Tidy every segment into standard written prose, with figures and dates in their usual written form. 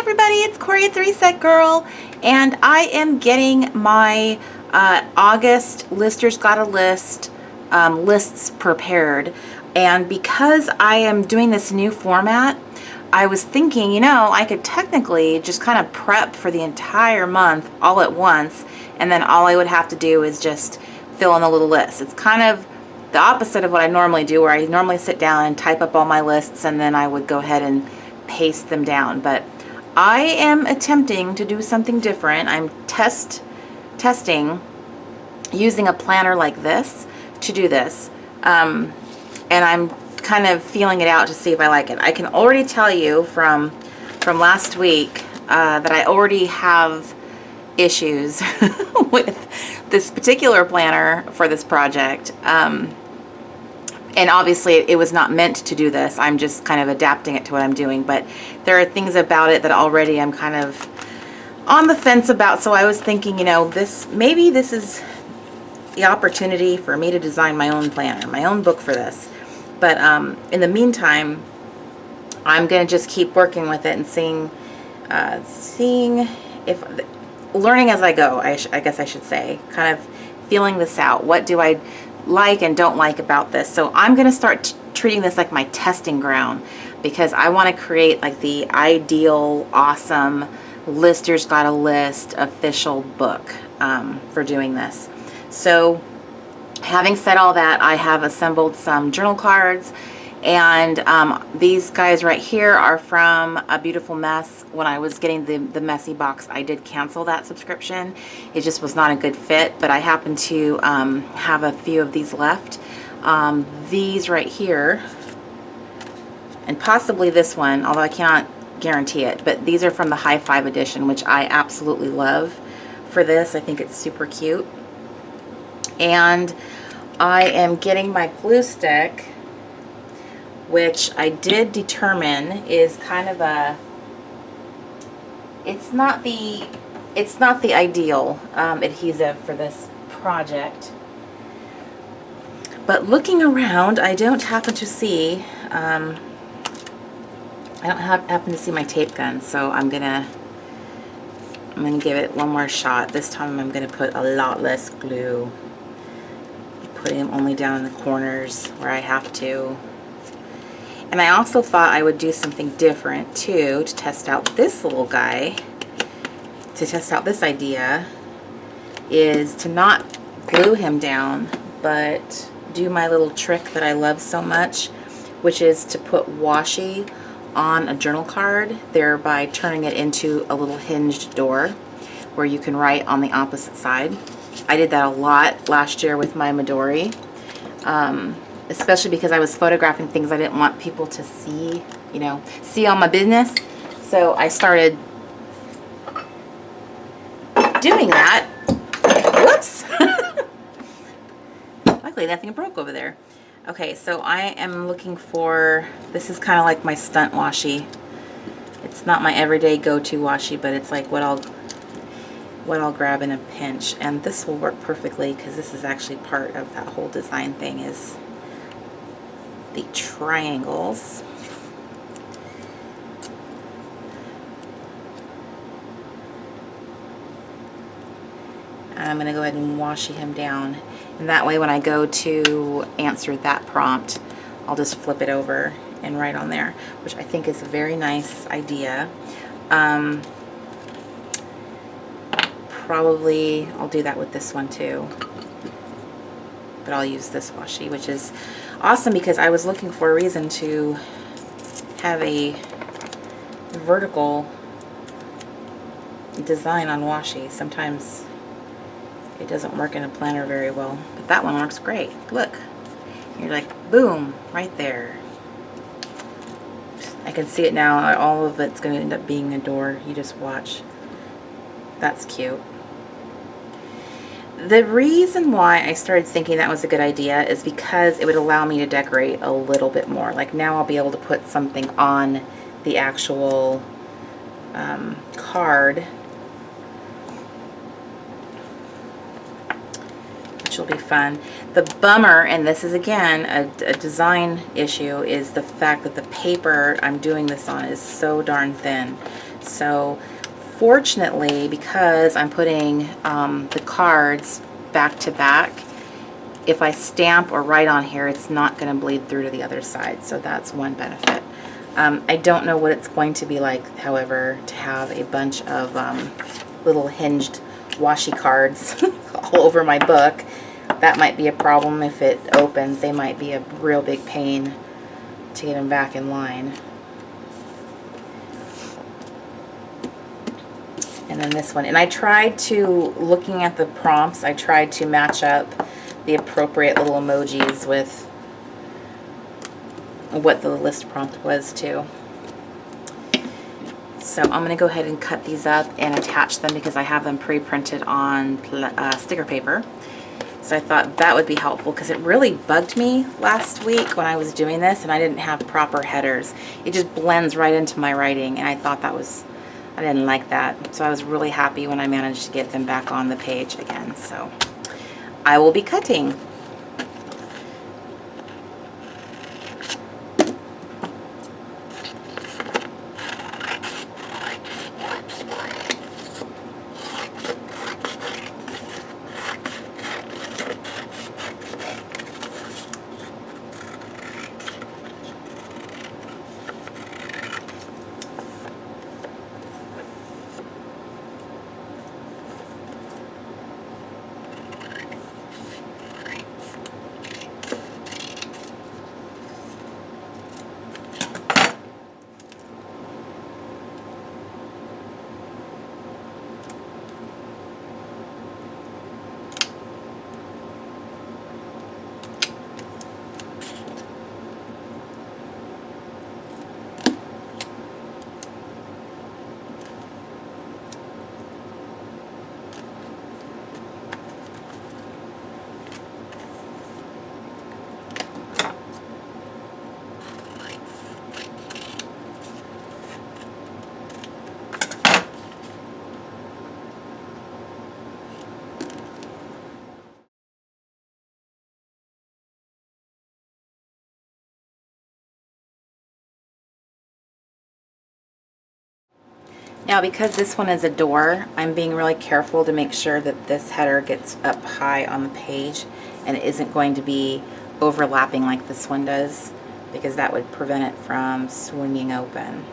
everybody, it's Corey at 3-Set Girl, and I am getting my August Listers Got a List lists prepared. And because I am doing this new format, I was thinking, you know, I could technically just kind of prep for the entire month all at once, and then all I would have to do is just fill in the little list. It's kind of the opposite of what I normally do, where I normally sit down and type up all my lists and then I would go ahead and paste them down. But I am attempting to do something different. I'm testing using a planner like this to do this, and I'm kind of feeling it out to see if I like it. I can already tell you from last week that I already have issues with this particular planner for this project. And obviously it was not meant to do this. I'm just kind of adapting it to what I'm doing, but there are things about it that already I'm kind of on the fence about. So I was thinking, you know, maybe this is the opportunity for me to design my own planner, my own book for this. But in the meantime, I'm going to just keep working with it and seeing if, learning as I go, I guess I should say, kind of feeling this out. What do I like and don't like about this? So I'm going to start treating this like my testing ground, because I want to create like the ideal, awesome Listers Got a List official book for doing this. So having said all that, I have assembled some journal cards, and these guys right here are from A Beautiful Mess. When I was getting the messy box, I did cancel that subscription. It just was not a good fit, but I happen to have a few of these left. These right here, and possibly this one, although I cannot guarantee it, but these are from the High Five edition, which I absolutely love for this. I think it's super cute. And I am getting my glue stick, which I did determine is kind of a, it's not the ideal adhesive for this project. But looking around, I don't happen to see happen to see my tape gun, so I'm gonna give it one more shot. This time I'm gonna put a lot less glue, putting them only down in the corners where I have to. And I also thought I would do something different too to test out this little guy, to test out this idea, is to not glue him down, but do my little trick that I love so much, which is to put washi on a journal card, thereby turning it into a little hinged door where you can write on the opposite side. I did that a lot last year with my Midori, especially because I was photographing things I didn't want people to see, you know, see all my business. So I started doing that. Whoops! Luckily nothing broke over there. Okay, so I am looking for, this is kind of like my stunt washi. It's not my everyday go-to washi, but it's like what I'll grab in a pinch. And this will work perfectly, because this is actually part of that whole design thing, is the triangles. And I'm going to go ahead and washi him down. And that way when I go to answer that prompt, I'll just flip it over and write on there, which I think is a very nice idea. Probably I'll do that with this one too. But I'll use this washi, which is awesome because I was looking for a reason to have a vertical design on washi. Sometimes it doesn't work in a planner very well, but that one works great. Look, you're like, boom, right there. I can see it now. All of it's going to end up being a door. You just watch. That's cute. The reason why I started thinking that was a good idea is because it would allow me to decorate a little bit more. Like now I'll be able to put something on the actual card, which will be fun. The bummer, and this is again a design issue, is the fact that the paper I'm doing this on is so darn thin. So fortunately, because I'm putting the cards back to back, if I stamp or write on here, it's not going to bleed through to the other side. So that's one benefit. I don't know what it's going to be like, however, to have a bunch of little hinged washi cards all over my book. That might be a problem if it opens. They might be a real big pain to get them back in line. And then this one. And I tried to, looking at the prompts, I tried to match up the appropriate little emojis with what the list prompt was too. So I'm going to go ahead and cut these up and attach them because I have them pre-printed on sticker paper. So I thought that would be helpful because it really bugged me last week when I was doing this and I didn't have proper headers. It just blends right into my writing, and I thought that was, I didn't like that. So I was really happy when I managed to get them back on the page again. So I will be cutting. Now, because this one is a door, I'm being really careful to make sure that this header gets up high on the page and it isn't going to be overlapping like this one does, because that would prevent it from swinging open.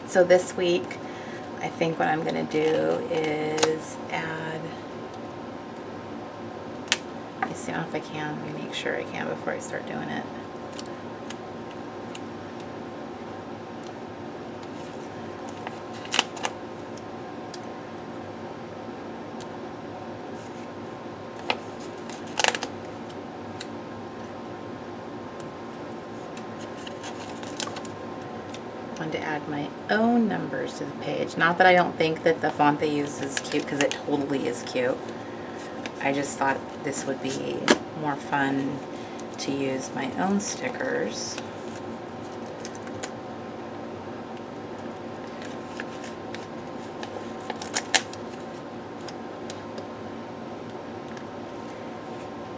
So this week, I think what I'm going to do is add, let me see if I can, let me make sure I can before I start doing it. To add my own numbers to the page. Not that I don't think that the font they use is cute, because it totally is cute. I just thought this would be more fun to use my own stickers.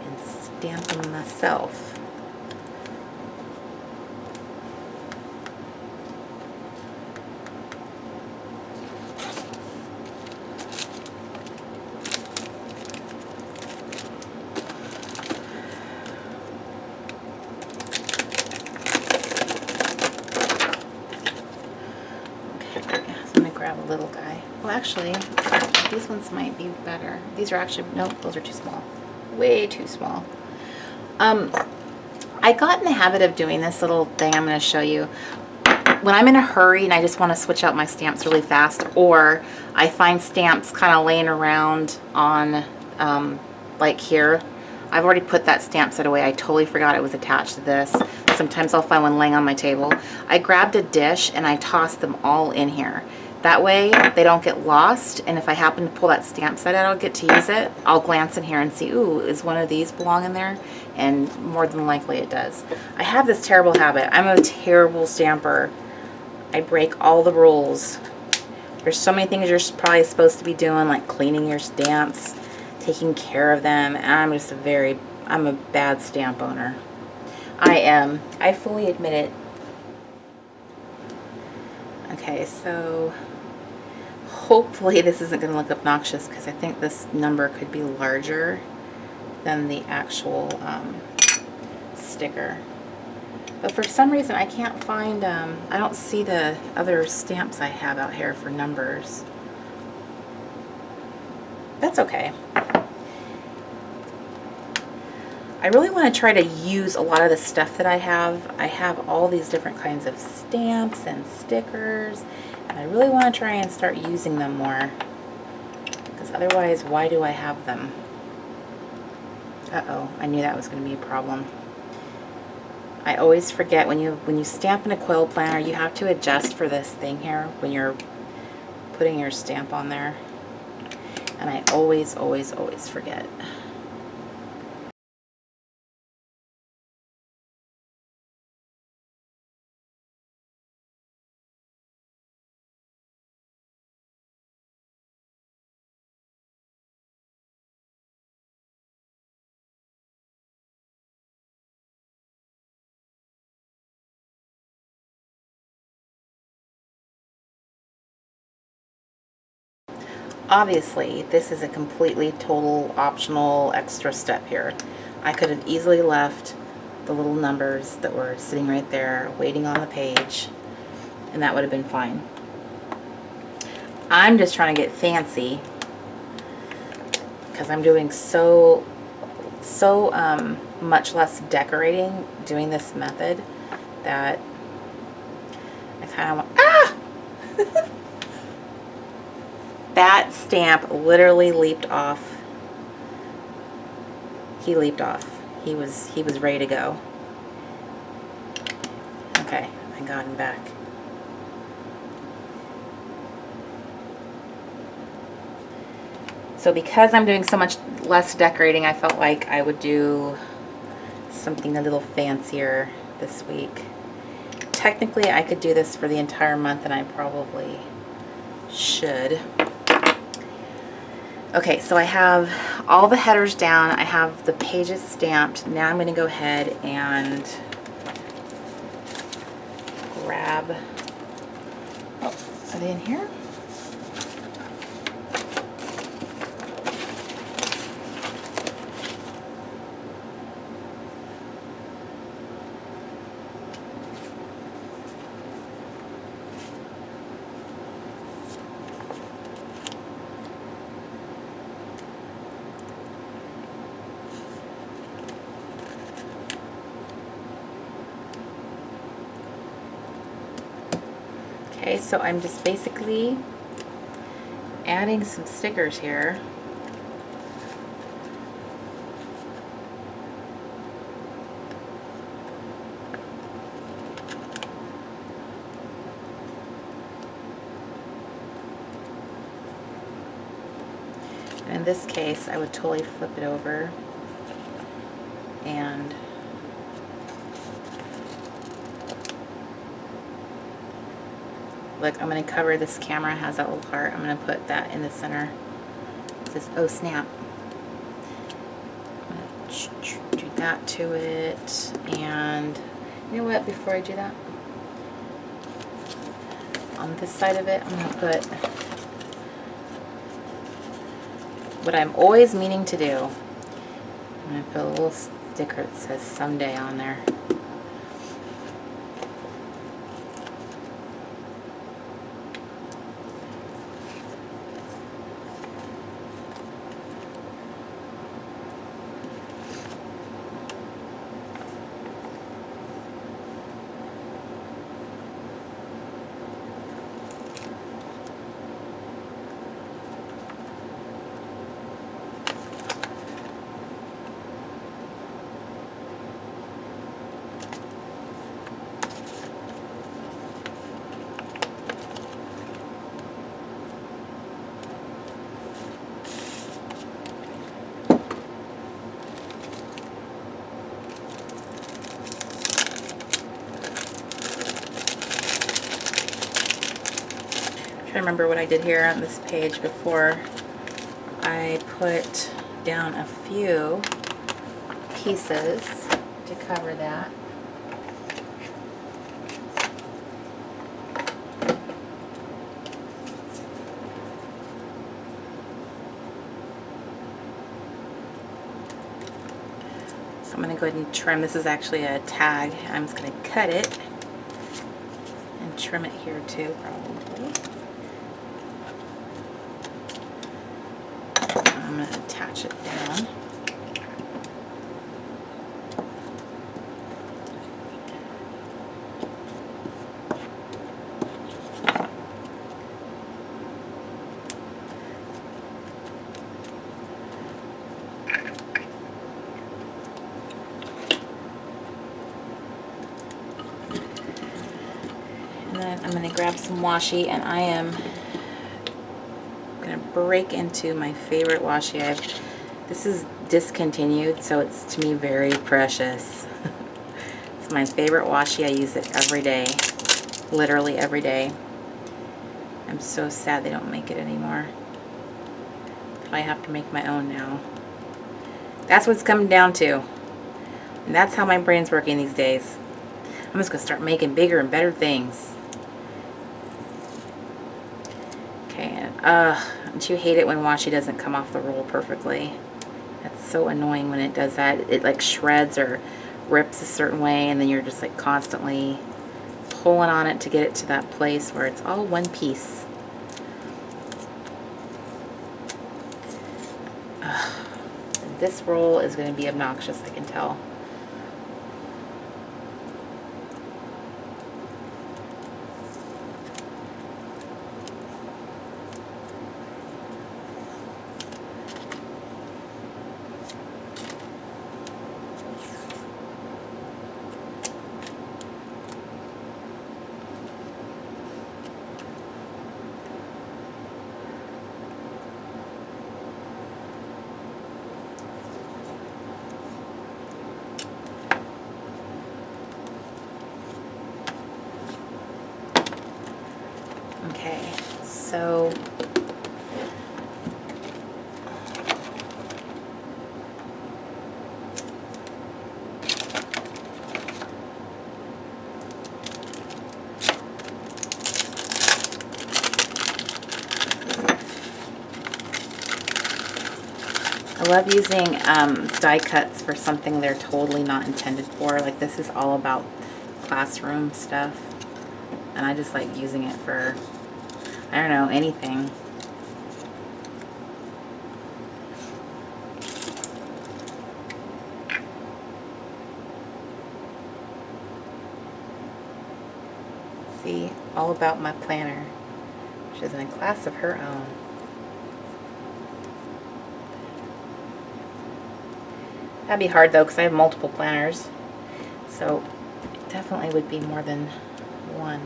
And stamp them myself. Little guy. Well, actually, these ones might be better. These are actually, nope, those are too small. Way too small. I got in the habit of doing this little thing I'm going to show you. When I'm in a hurry and I just want to switch out my stamps really fast, or I find stamps kind of laying around on, like here. I've already put that stamp set away. I totally forgot it was attached to this. Sometimes I'll find one laying on my table. I grabbed a dish and I tossed them all in here. That way they don't get lost, and if I happen to pull that stamp set out, I'll get to use it. I'll glance in here and see, ooh, is one of these belong in there? And more than likely it does. I have this terrible habit. I'm a terrible stamper. I break all the rules. There's so many things you're probably supposed to be doing, like cleaning your stamps, taking care of them, and I'm a bad stamp owner. I fully admit it. Okay, so hopefully this isn't going to look obnoxious, because I think this number could be larger than the actual sticker. But for some reason I can't find, I don't see the other stamps I have out here for numbers. That's okay. I really want to try to use a lot of the stuff that I have. I have all these different kinds of stamps and stickers, and I really want to try and start using them more, because otherwise, why do I have them? Uh-oh, I knew that was going to be a problem. I always forget when you stamp in a quill planner, you have to adjust for this thing here when you're putting your stamp on there, and I always forget. Obviously, this is a completely total optional extra step here. I could have easily left the little numbers that were sitting right there waiting on the page, and that would have been fine. I'm just trying to get fancy because I'm doing so much less decorating doing this method that I kind of want, ah! That stamp literally leaped off. He leaped off. He was ready to go. Okay, I got him back. So because I'm doing so much less decorating, I felt like I would do something a little fancier this week. Technically, I could do this for the entire month, and I probably should. Okay, so I have all the headers down. I have the pages stamped. Now I'm going to go ahead and grab, oh, are they in here? Okay, so I'm just basically adding some stickers here. And in this case, I would totally flip it over and look, I'm going to cover this camera. It has that little heart. I'm going to put that in the center. It says, oh snap. I'm going to do that to it. And you know what, before I do that, on this side of it, I'm going to put what I'm always meaning to do. I'm going to put a little sticker that says someday on there. to remember what I did here on this page before. I put down a few pieces to cover that. So I'm going to go ahead and trim. This is actually a tag. I'm just going to cut it and trim it here too, probably. I'm going to attach it down. And then I'm going to grab some washi, and I am going to break into my favorite washi. This is discontinued, so it's to me very precious. It's my favorite washi. I use it every day, literally every day. I'm so sad they don't make it anymore. I have to make my own now. That's what it's coming down to. And that's how my brain's working these days. I'm just going to start making bigger and better things. Okay, don't you hate it when washi doesn't come off the roll perfectly? That's so annoying when it does that. It like shreds or rips a certain way, and then you're just like constantly pulling on it to get it to that place where it's all one piece. This roll is going to be obnoxious, I can tell. Okay, so I love using die cuts for something they're totally not intended for. Like this is all about classroom stuff, and I just like using it for, I don't know, anything. See, all about my planner, which is in a class of her own. That'd be hard though, because I have multiple planners, so it definitely would be more than one.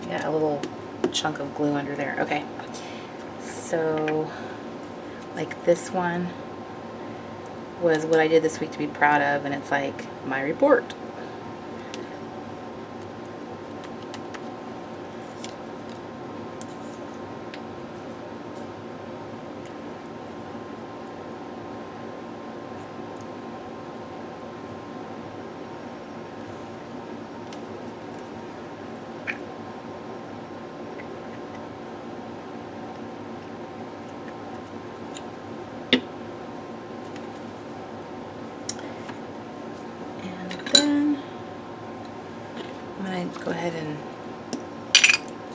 Got a little chunk of glue under there. Okay, so like this one was what I did this week to be proud of, and it's like my report. Go ahead and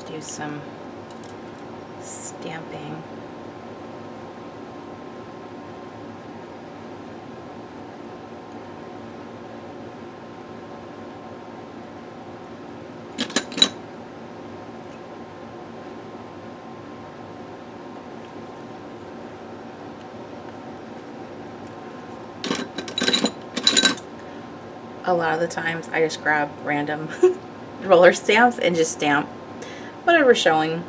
do some stamping. A lot of the times I just grab random roller stamps and just stamp whatever's showing.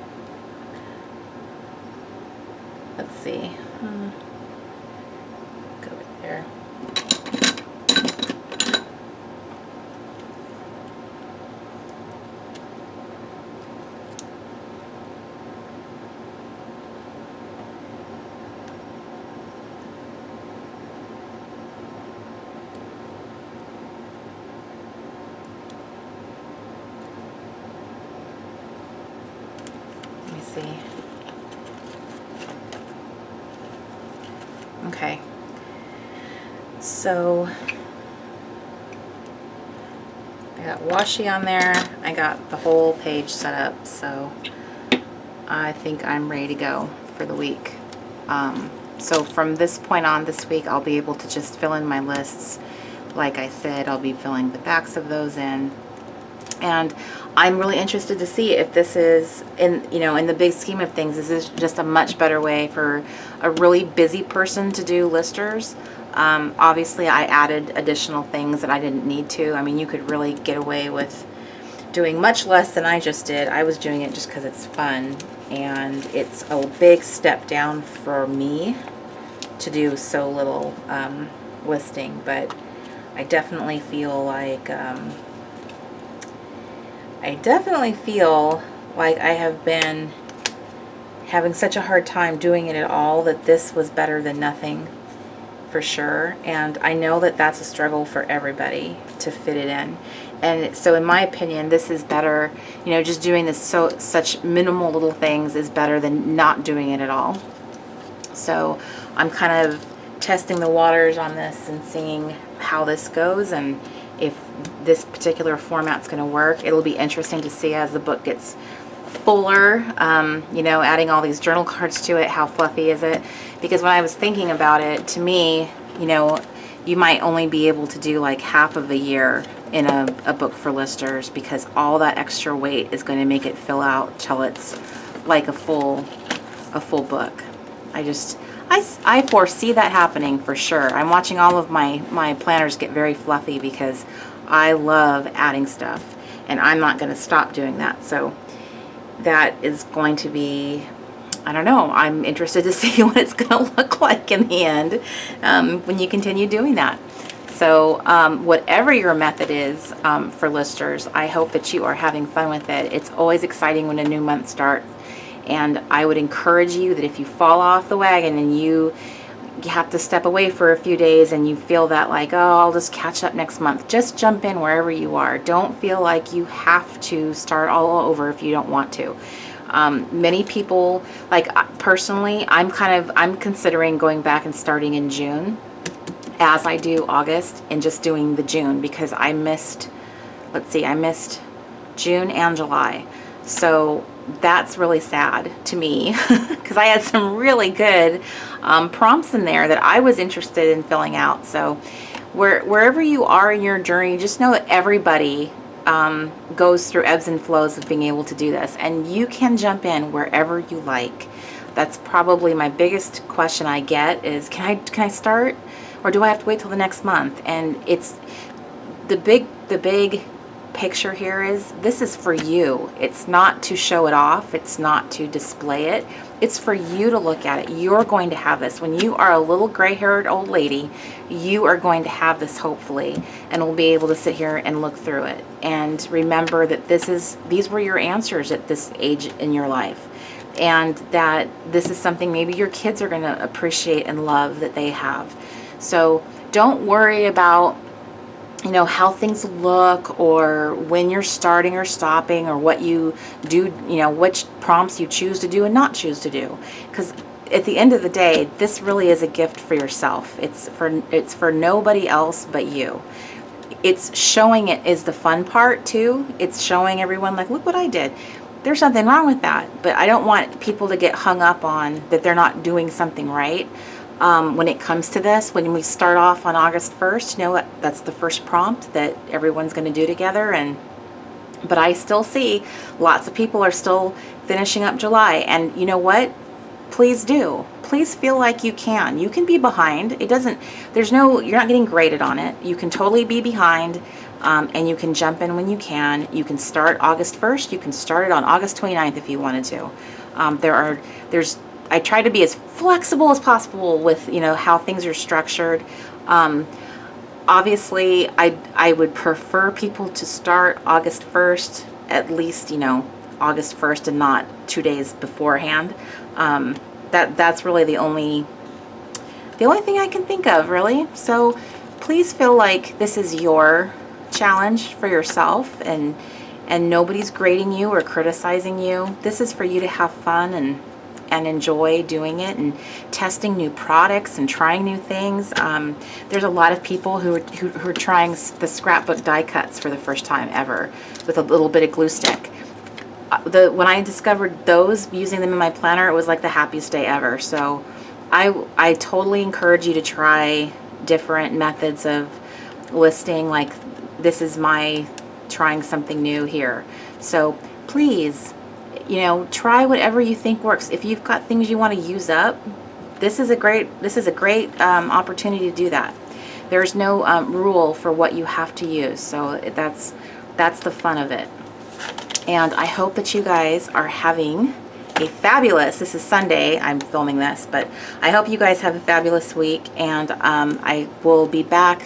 Let's see. Go right there. Okay. So I got washi on there. I got the whole page set up, so I think I'm ready to go for the week. So from this point on this week, I'll be able to just fill in my lists. Like I said, I'll be filling the backs of those in. And I'm really interested to see if this is, in the big scheme of things, this is just a much better way for a really busy person to do listers. Obviously, I added additional things that I didn't need to. I mean, you could really get away with doing much less than I just did. I was doing it just because it's fun, and it's a big step down for me to do so little listing, but I definitely feel like I have been having such a hard time doing it at all, that this was better than nothing for sure. And I know that that's a struggle for everybody to fit it in. And so in my opinion, this is better, just doing this such minimal little things is better than not doing it at all. So I'm kind of testing the waters on this and seeing how this goes, and if this particular format's going to work. It'll be interesting to see as the book gets fuller, adding all these journal cards to it, how fluffy is it? Because when I was thinking about it, to me, you might only be able to do like half of a year in a book for listers, because all that extra weight is going to make it fill out till it's like a full book. I foresee that happening for sure. I'm watching all of my planners get very fluffy because I love adding stuff, and I'm not going to stop doing that. So that is going to be, I don't know, I'm interested to see what it's going to look like in the end when you continue doing that. So whatever your method is for listers, I hope that you are having fun with it. It's always exciting when a new month starts. And I would encourage you that if you fall off the wagon and you have to step away for a few days and you feel that like, oh, I'll just catch up next month, just jump in wherever you are. Don't feel like you have to start all over if you don't want to. Many people, like personally, I'm considering going back and starting in June as I do August, and just doing the June, because I missed June and July. So that's really sad to me because I had some really good prompts in there that I was interested in filling out. So wherever you are in your journey, just know that everybody goes through ebbs and flows of being able to do this, and you can jump in wherever you like. That's probably my biggest question I get is, can I start, or do I have to wait till the next month? And it's the big picture here is, this is for you. It's not to show it off. It's not to display it. It's for you to look at it. You're going to have this. When you are a little gray-haired old lady, you are going to have this, hopefully, and will be able to sit here and look through it and remember that these were your answers at this age in your life, and that this is something maybe your kids are going to appreciate and love that they have. So don't worry about how things look, or when you're starting or stopping, or what you do, which prompts you choose to do and not choose to do. Because at the end of the day, this really is a gift for yourself. It's for nobody else but you. It's showing it is the fun part too. It's showing everyone, like, look what I did. There's nothing wrong with that, but I don't want people to get hung up on that they're not doing something right. When it comes to this, when we start off on August 1st, that's the first prompt that everyone's going to do together. But I still see lots of people are still finishing up July. And you know what? Please do. Please feel like you can. You can be behind. You're not getting graded on it. You can totally be behind, and you can jump in when you can. You can start August 1st. You can start it on August 29th if you wanted to. I try to be as flexible as possible with how things are structured. Obviously, I would prefer people to start August 1st, at least August 1st, and not 2 days beforehand. That's really the only thing I can think of, really. So please feel like this is your challenge for yourself, and nobody's grading you or criticizing you. This is for you to have fun and enjoy doing it and testing new products and trying new things. There's a lot of people who are trying the scrapbook die cuts for the first time ever with a little bit of glue stick. When I discovered those, using them in my planner, it was like the happiest day ever. So I totally encourage you to try different methods of listing. Like, this is my trying something new here. So please, you know, try whatever you think works. If you've got things you want to use up, this is a great opportunity to do that. There's no rule for what you have to use, so that's the fun of it. And I hope that you guys are having a fabulous, this is Sunday, I'm filming this, but I hope you guys have a fabulous week, and I will be back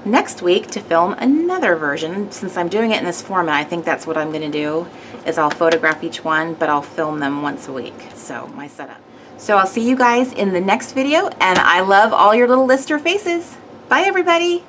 next week to film another version. Since I'm doing it in this format, I think that's what I'm going to do, is I'll photograph each one, but I'll film them once a week. So my setup. So I'll see you guys in the next video, and I love all your little lister faces. Bye everybody.